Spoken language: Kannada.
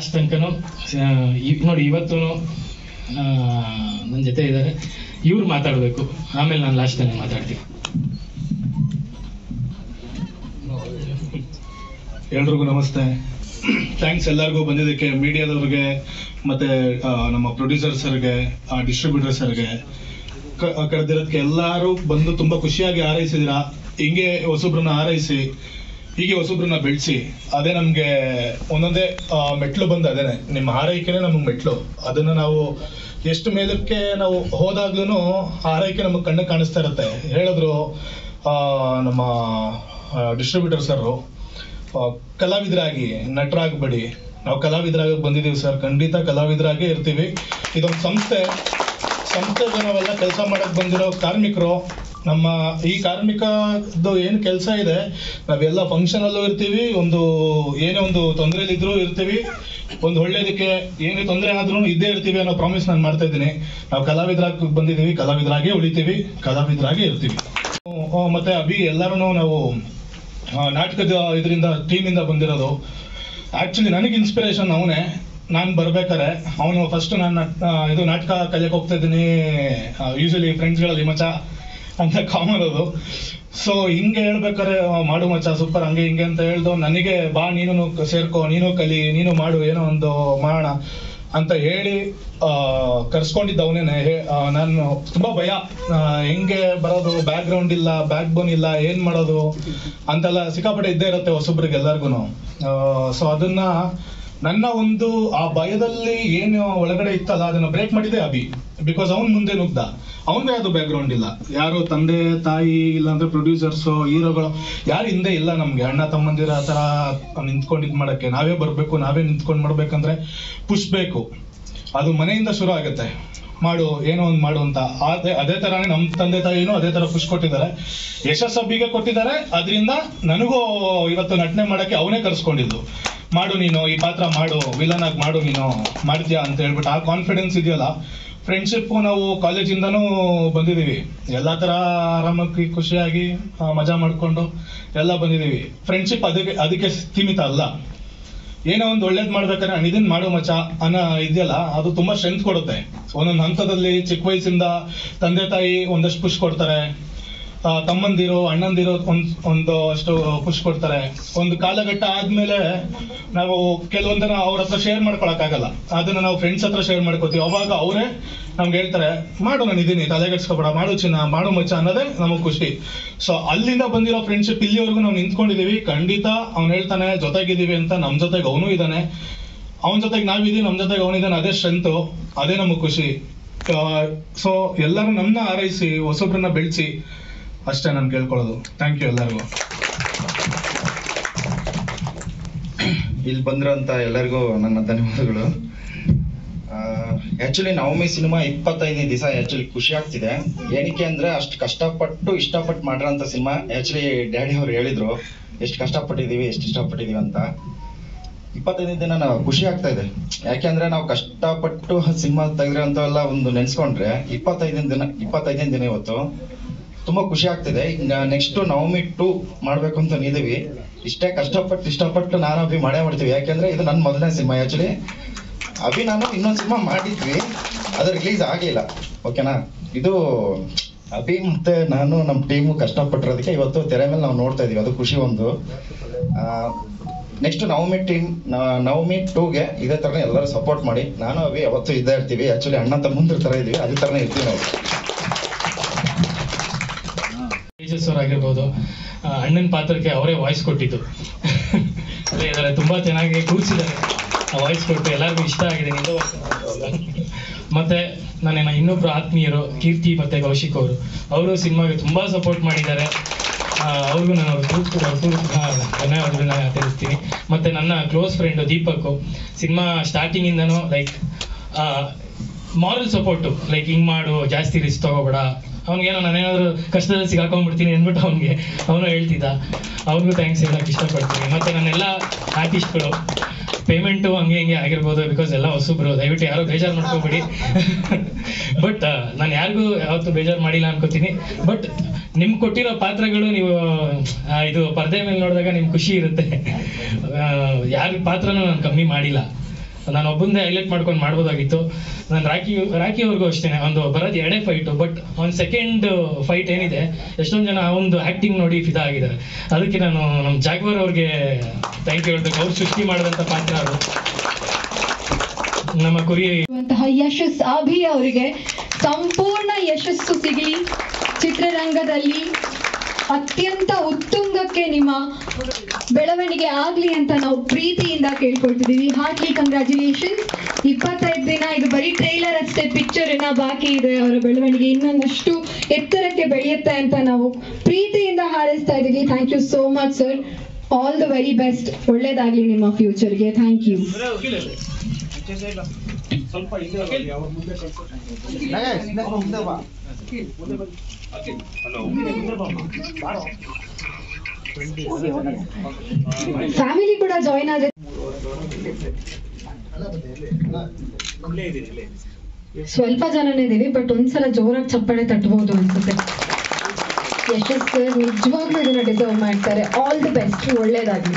ಲಾಸ್ಟ್ ತನಕನೂ ನೋಡಿ ಇವತ್ತು ನನ್ನ ಜೊತೆ ಇದ್ದಾರೆ. ಇವ್ರು ಮಾತಾಡಬೇಕು, ಆಮೇಲೆ ನಾನು ಲಾಸ್ಟಲ್ಲಿ ಮಾತಾಡ್ತೀನಿ. ಎಲ್ರಿಗೂ ನಮಸ್ತೆ. ಥ್ಯಾಂಕ್ಸ್ ಎಲ್ಲರಿಗೂ ಬಂದಿದ್ದಕ್ಕೆ, ಮೀಡಿಯಾದವ್ರಿಗೆ ಮತ್ತೆ ನಮ್ಮ ಪ್ರೊಡ್ಯೂಸರ್ ಸರ್ಗೆ, ಡಿಸ್ಟ್ರಿಬ್ಯೂಟರ್ ಸರ್ಗೆ, ಕರೆದಿರೋದಕ್ಕೆ ಎಲ್ಲರೂ ಬಂದು ತುಂಬಾ ಖುಷಿಯಾಗಿ ಹಾರೈಸಿದಿರಾ. ಹಿಂಗೆ ಹೊಸಬ್ರನ್ನ ಹಾರೈಸಿ, ಹೀಗೆ ಹೊಸಬ್ರನ್ನ ಬೆಳೆಸಿ, ಅದೇ ನಮ್ಗೆ ಒಂದೊಂದೇ ಮೆಟ್ಲು ಬಂದು ಅದೇನೆ ನಿಮ್ಮ ಹಾರೈಕೆನೆ ನಮಗೆ ಮೆಟ್ಲು. ಅದನ್ನ ನಾವು ಎಷ್ಟು ಮೇಲಕ್ಕೆ ನಾವು ಹೋದಾಗ್ಲೂ ಹಾರೈಕೆ ನಮಗೆ ಕಣ್ಣು ಕಾಣಿಸ್ತಾ ಇರುತ್ತೆ. ಹೇಳಿದ್ರು ನಮ್ಮ ಡಿಸ್ಟ್ರಿಬ್ಯೂಟರ್ ಸರ್, ಕಲಾವಿದರಾಗಿ ನಟರಾಗಬೇಡಿ. ನಾವು ಕಲಾವಿದರಾಗಿ ಬಂದಿದ್ದೀವಿ ಸರ್, ಖಂಡಿತ ಕಲಾವಿದರಾಗೇ ಇರ್ತೀವಿ. ಇದೊಂದು ಸಂಸ್ಥೆಗೆ ನಾವೆಲ್ಲ ಕೆಲಸ ಮಾಡಕ್ ಬಂದಿರೋ ಕಾರ್ಮಿಕರು. ನಮ್ಮ ಈ ಕಾರ್ಮಿಕದ್ದು ಏನು ಕೆಲಸ ಇದೆ, ನಾವೆಲ್ಲ ಫಂಕ್ಷನ್ ಅಲ್ಲೂ ಇರ್ತೀವಿ, ಏನೇ ಒಂದು ತೊಂದರೆಲಿದ್ರೂ ಇರ್ತೀವಿ, ಒಂದು ಒಳ್ಳೇದಕ್ಕೆ ಏನೇ ತೊಂದರೆ ಆದ್ರೂ ಇದ್ದೇ ಇರ್ತೀವಿ ಅನ್ನೋ ಪ್ರಾಮಿಸ್ ನಾನು ಮಾಡ್ತಾ ಇದ್ದೀನಿ. ನಾವು ಕಲಾವಿದರಾಗಿ ಬಂದಿದ್ದೀವಿ, ಕಲಾವಿದರಾಗೇ ಉಳಿತೀವಿ, ಕಲಾವಿದರಾಗೇ ಇರ್ತೀವಿ. ಮತ್ತೆ ಅಭಿ ಎಲ್ಲರೂ ನಾವು ನಾಟಕದ ಇದರಿಂದ ಟೀಮಿಂದ ಬಂದಿರೋದು. ಆಕ್ಚುಲಿ ನನಗೆ ಇನ್ಸ್ಪಿರೇಷನ್ ಅವನೇ. ನಾನು ಬರ್ಬೇಕಾರೆ ಅವನು ಫಸ್ಟ್ ನಾನು ಇದು ನಾಟಕ ಕಲಿಯಕ್ಕೆ ಹೋಗ್ತಾ ಇದ್ದೀನಿ, ಯೂಶಲಿ ಫ್ರೆಂಡ್ಸ್ಗಳಲ್ಲಿ ಮಚ ಅಂತ ಕಾಮನ್ ಅದು. ಸೊ ಹಿಂಗೆ ಹೇಳ್ಬೇಕಾರೆ ಮಾಡು ಮಚ್ಚ ಸೂಪರ್ ಹಂಗೆ ಹಿಂಗೆ ಅಂತ ಹೇಳ್ದು ನನಗೆ ಬಾ ನೀನು ಸೇರ್ಕೋ, ನೀನು ಕಲಿ, ನೀನು ಮಾಡು, ಏನೋ ಒಂದು ಮಾಡೋಣ ಅಂತ ಹೇಳಿ ಕರ್ಸ್ಕೊಂಡಿದ್ದವನೇನೆ. ನಾನು ತುಂಬಾ ಭಯ, ಹೆಂಗೆ ಬರೋದು, ಬ್ಯಾಕ್ ಗ್ರೌಂಡ್ ಇಲ್ಲ, ಬ್ಯಾಕ್ ಬೋನ್ ಇಲ್ಲ, ಏನ್ ಮಾಡೋದು ಅಂತೆಲ್ಲ ಸಿಕ್ಕಾಪಟ್ಟೆ ಇದ್ದೇ ಇರುತ್ತೆ ಹೊಸೊಬ್ರಿಗೆ ಎಲ್ಲರಿಗೂ. ಸೊ ಅದನ್ನ ನನ್ನ ಒಂದು ಆ ಭಯದಲ್ಲಿ ಏನು ಒಳಗಡೆ ಇತ್ತಲ್ಲ ಅದನ್ನ ಬ್ರೇಕ್ ಮಾಡಿದೆ ಅಭಿ. ಬಿಕಾಸ್ ಅವ್ನ್ ಮುಂದೆ ನುಗ್ದ, ಅವನ್ದೇ ಅದು ಬ್ಯಾಕ್ ಗ್ರೌಂಡ್ ಇಲ್ಲ, ಯಾರು ತಂದೆ ತಾಯಿ ಇಲ್ಲಾಂದ್ರೆ ಪ್ರೊಡ್ಯೂಸರ್ಸ್ ಹೀರೋಗಳು ಯಾರು ಹಿಂದೆ ಇಲ್ಲ ನಮ್ಗೆ. ಅಣ್ಣ ತಮ್ಮಂದಿರ ಆ ತರ ನಿಂತ್ಕೊಂಡು ಇದ್ ಮಾಡಕ್ಕೆ ನಾವೇ ಬರ್ಬೇಕು, ನಾವೇ ನಿಂತ್ಕೊಂಡು ಮಾಡ್ಬೇಕಂದ್ರೆ ಪುಷ್ ಬೇಕು. ಅದು ಮನೆಯಿಂದ ಶುರು ಆಗುತ್ತೆ, ಮಾಡು ಏನೋ ಒಂದು ಮಾಡು ಅಂತ. ಅದೇ ತರಾನೇ ನಮ್ಮ ತಂದೆ ತಾಯಿನೂ ಅದೇ ತರ ಪುಷ್ ಕೊಟ್ಟಿದ್ದಾರೆ, ಯಶಸ್ಸಬ್ಬಿಗೆ ಕೊಟ್ಟಿದ್ದಾರೆ. ಅದರಿಂದ ನನಗೂ ಇವತ್ತು ನಟನೆ ಮಾಡಕ್ಕೆ ಅವನೇ ಕರ್ಸ್ಕೊಂಡಿದ್ದು. ಮಾಡು ನೀನು ಈ ಪಾತ್ರ ಮಾಡು, ವಿಲನ್ ಆಗಿ ಮಾಡು, ನೀನು ಮಾಡ್ತೀಯಾ ಅಂತ ಹೇಳ್ಬಿಟ್ಟು ಆ ಕಾನ್ಫಿಡೆನ್ಸ್ ಇದೆಯಲ್ಲ. ಫ್ರೆಂಡ್ಶಿಪ್ ನಾವು ಕಾಲೇಜಿಂದನೂ ಬಂದಿದೀವಿ, ಎಲ್ಲಾ ತರ ಆರಾಮಾಗಿ ಖುಷಿಯಾಗಿ ಮಜಾ ಮಾಡ್ಕೊಂಡು ಎಲ್ಲ ಬಂದಿದೀವಿ. ಫ್ರೆಂಡ್ಶಿಪ್ ಅದಕ್ಕೆ ಸೀಮಿತ ಅಲ್ಲ. ಏನೋ ಒಂದು ಒಳ್ಳೇದ್ ಮಾಡ್ಬೇಕಾದ್ರೆ ನಾನು ಇದನ್ ಮಾಡು ಮಚ್ಚ ಅನ್ನೋ ಇದೆಯಲ್ಲ, ಅದು ತುಂಬಾ ಸ್ಟ್ರೆಂತ್ ಕೊಡುತ್ತೆ. ಒಂದೊಂದು ಹಂತದಲ್ಲಿ ಚಿಕ್ಕ ವಯಸ್ಸಿಂದ ತಂದೆ ತಾಯಿ ಒಂದಷ್ಟು ಪುಷ್ ಕೊಡ್ತಾರೆ, ತಮ್ಮಂದಿರು ಅಣ್ಣಂದಿರು ಒಂದು ಅಷ್ಟು ಪುಷ್ ಕೊಡ್ತಾರೆ. ಒಂದು ಕಾಲಘಟ್ಟ ಆದ್ಮೇಲೆ ನಾವು ಕೆಲವೊಂದನ್ನ ಅವ್ರ ಹತ್ರ ಶೇರ್ ಮಾಡ್ಕೊಳಕ್ ಆಗಲ್ಲ, ಅದನ್ನ ನಾವು ಫ್ರೆಂಡ್ಸ್ ಹತ್ರ ಶೇರ್ ಮಾಡ್ಕೋತೀವಿ. ಅವಾಗ ಅವರೇ ನಮ್ಗೆ ಹೇಳ್ತಾರೆ, ಮಾಡು ನಾನು ಇದೀನಿ, ತಲೆಗೆಡ್ಸ್ಕೊಬೇಡ, ಮಾಡು ಚಿನ್ನ, ಮಾಡು ಮಚ್ಚ ಅನ್ನೋದೇ ನಮಗ್ ಖುಷಿ. ಸೊ ಅಲ್ಲಿಂದ ಬಂದಿರೋ ಫ್ರೆಂಡ್ಶಿಪ್ ಇಲ್ಲಿವರೆಗೂ ನಾವು ನಿಂತ್ಕೊಂಡಿದೀವಿ. ಖಂಡಿತ ಅವ್ನು ಹೇಳ್ತಾನೆ ಜೊತೆಗಿದೀವಿ ಅಂತ, ನಮ್ ಜೊತೆಗೆ ಅವನು ಇದ್ದಾನೆ, ಅವನ ಜೊತೆಗೆ ನಾವಿದೀವಿ, ನಮ್ ಜೊತೆಗೆ ಅವನಿದ್ದಾನೆ. ಅದೇ ಸ್ಟ್ರೆಂತ್, ಅದೇ ನಮಗ್ ಖುಷಿ. ಸೊ ಎಲ್ಲರೂ ನಮ್ನ ಹಾರೈಸಿ ಹೊಸೊಬ್ರನ್ನ ಬೆಳೆಸಿ ಅಷ್ಟೇ ನಾನು ಕೇಳ್ಕೊಳ್ಳೋದು. ಥ್ಯಾಂಕ್ ಯು ಎಲ್ಲರಿಗೂ. ಇಲ್ಲಿ ಬಂದಿರೋಂಥ ಎಲ್ಲರಿಗೂ ನನ್ನ ಧನ್ಯವಾದಗಳು. ಆಕ್ಚುಲಿ ನವಮಿ ಸಿನಿಮಾ 25ನೇ ದಿವಸ ಆಕ್ಚುಲಿ ಖುಷಿ ಆಗ್ತಿದೆ. ಏನಕ್ಕೆ ಅಂದ್ರೆ ಅಷ್ಟು ಕಷ್ಟಪಟ್ಟು ಇಷ್ಟಪಟ್ಟು ಮಾಡಿರೋಂಥ ಸಿನಿಮಾ. ಆಕ್ಚುಲಿ ಡ್ಯಾಡಿ ಅವ್ರು ಹೇಳಿದ್ರು ಎಷ್ಟು ಕಷ್ಟಪಟ್ಟಿದೀವಿ, ಎಷ್ಟು ಇಷ್ಟಪಟ್ಟಿದೀವಿ ಅಂತ. 25ನೇ ದಿನ ನಾವು ಖುಷಿ ಆಗ್ತಾ ಇದೆ. ಯಾಕೆಂದ್ರೆ ನಾವು ಕಷ್ಟಪಟ್ಟು ಸಿನಿಮಾ ತೆಗೆದಿರೋಂಥವೆಲ್ಲ ಒಂದು ನೆನ್ಸ್ಕೊಂಡ್ರೆ 25ನೇ ದಿನ ಇವತ್ತು ತುಂಬಾ ಖುಷಿ ಆಗ್ತಿದೆ. ಈಗ ನೆಕ್ಸ್ಟ್ ನವಮಿ 2 ಮಾಡ್ಬೇಕು ಅಂತ ನಿದೀವಿ. ಇಷ್ಟೇ ಇಷ್ಟಪಟ್ಟು ನಾನು ಅಭಿ ಮಾಡೇ ಮಾಡ್ತೀವಿ. ಯಾಕೆಂದ್ರೆ ಇದು ನನ್ನ ಮೊದಲನೇ ಸಿನಿಮಾ. ಆಕ್ಚುಲಿ ಅಭಿ ನಾನು ಇನ್ನೊಂದು ಸಿನಿಮಾ ಮಾಡಿದ್ವಿ, ಅದು ರಿಲೀಸ್ ಆಗಿಲ್ಲ. ಓಕೆನಾ, ಇದು ಅಭಿ ಮತ್ತೆ ನಾನು ನಮ್ಮ ಟೀಮು ಕಷ್ಟಪಟ್ಟಿರೋದಕ್ಕೆ ಇವತ್ತು ತೆರೆ ಮೇಲೆ ನಾವು ನೋಡ್ತಾ ಇದೀವಿ, ಅದು ಖುಷಿ ಒಂದು. ನೆಕ್ಸ್ಟ್ ನವಮಿ 2ಗೆ ಇದೇ ತರ ಎಲ್ಲರೂ ಸಪೋರ್ಟ್ ಮಾಡಿ. ನಾನು ಅಭಿ ಯಾವತ್ತೂ ಇದ್ದೇ ಇರ್ತೀವಿ. ಆಕ್ಚುಲಿ ಅಣ್ಣ ತಮ್ಮಂದಿರ ತರ ಇದೀವಿ, ಅದೇ ತರನೇ ಇರ್ತೀವಿ ನಾವು. ಆಗಿರ್ಬೋದು, ಅಣ್ಣನ ಪಾತ್ರಕ್ಕೆ ಅವರೇ ವಾಯ್ಸ್ ಕೊಟ್ಟಿದ್ದು ಇದಾರೆ, ತುಂಬಾ ಚೆನ್ನಾಗಿ ಕೂರಿಸಿದ್ದಾರೆ. ವಾಯ್ಸ್ ಕೊಟ್ಟು ಎಲ್ಲರಿಗೂ ಇಷ್ಟ ಆಗಿದೆ. ಮತ್ತೆ ನನ್ನ ಇನ್ನೊಬ್ರು ಆತ್ಮೀಯರು ಕೀರ್ತಿ ಮತ್ತೆ ಕೌಶಿಕ್ ಅವರು ಸಿನಿಮಾಗೆ ತುಂಬಾ ಸಪೋರ್ಟ್ ಮಾಡಿದ್ದಾರೆ. ಅವ್ರಿಗೂ ನಾನು ಧನ್ಯವಾದಗಳನ್ನ ತಿಳಿಸ್ತೀನಿ. ಮತ್ತೆ ನನ್ನ close friend Deepak, cinema starting ಇಂದನೂ ಲೈಕ್ ಮಾರಲ್ ಸಪೋರ್ಟು, ಲೈಕ್ ಹಿಂಗ್ ಮಾಡು, ಜಾಸ್ತಿ ರಿಸ್ಕ್ ತಗೋಬೇಡ, ಅವ್ನಿಗೇನೋ ನಾನೇನಾದ್ರು ಕಷ್ಟದಲ್ಲಿ ಸಿಗಾಕೊಂಡ್ಬಿಡ್ತೀನಿ ಅಂದ್ಬಿಟ್ಟು ಅವನು ಹೇಳ್ತಿದ್ದ. ಅವ್ರಿಗೂ ಥ್ಯಾಂಕ್ಸ್ ಹೇಳಕ್ ಇಷ್ಟಪಡ್ತೀನಿ. ಮತ್ತೆ ನನ್ನೆಲ್ಲ ಆರ್ಟಿಸ್ಟ್ಗಳು ಪೇಮೆಂಟು ಹಂಗೆ ಹಿಂಗೆ ಆಗಿರ್ಬೋದು, ಬಿಕಾಸ್ ಎಲ್ಲ ಹೊಸಬ್ರು, ದಯವಿಟ್ಟು ಯಾರು ಬೇಜಾರು ಮಾಡ್ಕೋಬೇಡಿ. ಬಟ್ ನಾನು ಯಾರಿಗೂ ಯಾವತ್ತೂ ಬೇಜಾರು ಮಾಡಿಲ್ಲ ಅನ್ಕೋತೀನಿ. ಬಟ್ ನಿಮ್ಗೆ ಕೊಟ್ಟಿರೋ ಪಾತ್ರಗಳು ನೀವು ಇದು ಪರದೆ ಮೇಲೆ ನೋಡಿದಾಗ ನಿಮ್ಗೆ ಖುಷಿ ಇರುತ್ತೆ. ಯಾರ ಪಾತ್ರನೂ ನಾನು ಕಮ್ಮಿ ಮಾಡಿಲ್ಲ. ನಾನು ಒಬ್ಬಂದೇ ಹೈಲೈಟ್ ಮಾಡ್ಕೊಂಡು ಮಾಡ್ಬೋದಾಗಿತ್ತು. ನಾನು ರಾಕಿ ಅವ್ರಿಗೂ ಅಷ್ಟೇ, ಒಂದು ಬರೋದು 2 ಫೈಟು, ಬಟ್ ಅವ್ನ ಸೆಕೆಂಡ್ ಫೈಟ್ ಏನಿದೆ ಎಷ್ಟೊಂದು ಜನ ಒಂದು ಆಕ್ಟಿಂಗ್ ನೋಡಿ ಫಿದಾ ಆಗಿದ್ದಾರೆ. ಅದಕ್ಕೆ ನಾನು ನಮ್ಮ ಜಾಗ್ವರ್ ಅವ್ರಿಗೆ ಥ್ಯಾಂಕ್ ಯು ಹೇಳ್ಬೇಕು. ಅವ್ರು ಸೃಷ್ಟಿ ಮಾಡಿದಂಥ ಪಾತ್ರ ಅದು. ನಮ್ಮ ಕುರಿ ಯಶಸ್ ಅಭಿ ಅವರಿಗೆ ಸಂಪೂರ್ಣ ಯಶಸ್ಸು ಸಿಗಲಿ, ಚಿತ್ರರಂಗದಲ್ಲಿ ಅತ್ಯಂತ ಉತ್ತುಂಗಕ್ಕೆ ನಿಮ್ಮ ಬೆಳವಣಿಗೆ ಆಗ್ಲಿ ಅಂತ ನಾವು ಪ್ರೀತಿಯಿಂದ ಕೇಳ್ಕೊಳ್ತಿದೀವಿ. Hartley congratulations. 25 ದಿನ ಇದು ಬರೀ ಟ್ರೈಲರ್ ಅಷ್ಟೇ, ಪಿಕ್ಚರ್ ಏನ ಬಾಕಿ ಇದೆ. ಅವರ ಬೆಳವಣಿಗೆ ಇನ್ನೊಂದಷ್ಟು ಎತ್ತರಕ್ಕೆ ಬೆಳೆಯುತ್ತೆ ಅಂತ ನಾವು ಪ್ರೀತಿಯಿಂದ ಹಾರೈಸ್ತಾ ಇದೀವಿ. Thank you so much sir. All the very best. ಒಳ್ಳೇದಾಗ್ಲಿ ನಿಮ್ಮ ಫ್ಯೂಚರ್ಗೆ. Thank you. ಫ್ಯಾಮಿಲಿ ಕೂಡ ಜಾಯಿನ್ ಆದ್ರೆ ಸ್ವಲ್ಪ ಜನನೇ ಇದೀವಿ, ಬಟ್ ಒಂದ್ಸಲ ಜೋರಾಗಿ ಚಪ್ಪಾಳೆ ತಟ್ಟಬಹುದು ಅನ್ಸುತ್ತೆ. ಯಶಸ್ ನಿಜವಾಗ್ಲೂ ಇದನ್ನ ಡಿಸರ್ವ್ ಮಾಡ್ತಾರೆ. All the best. ಒಳ್ಳೇದಾಗ್ಲಿ.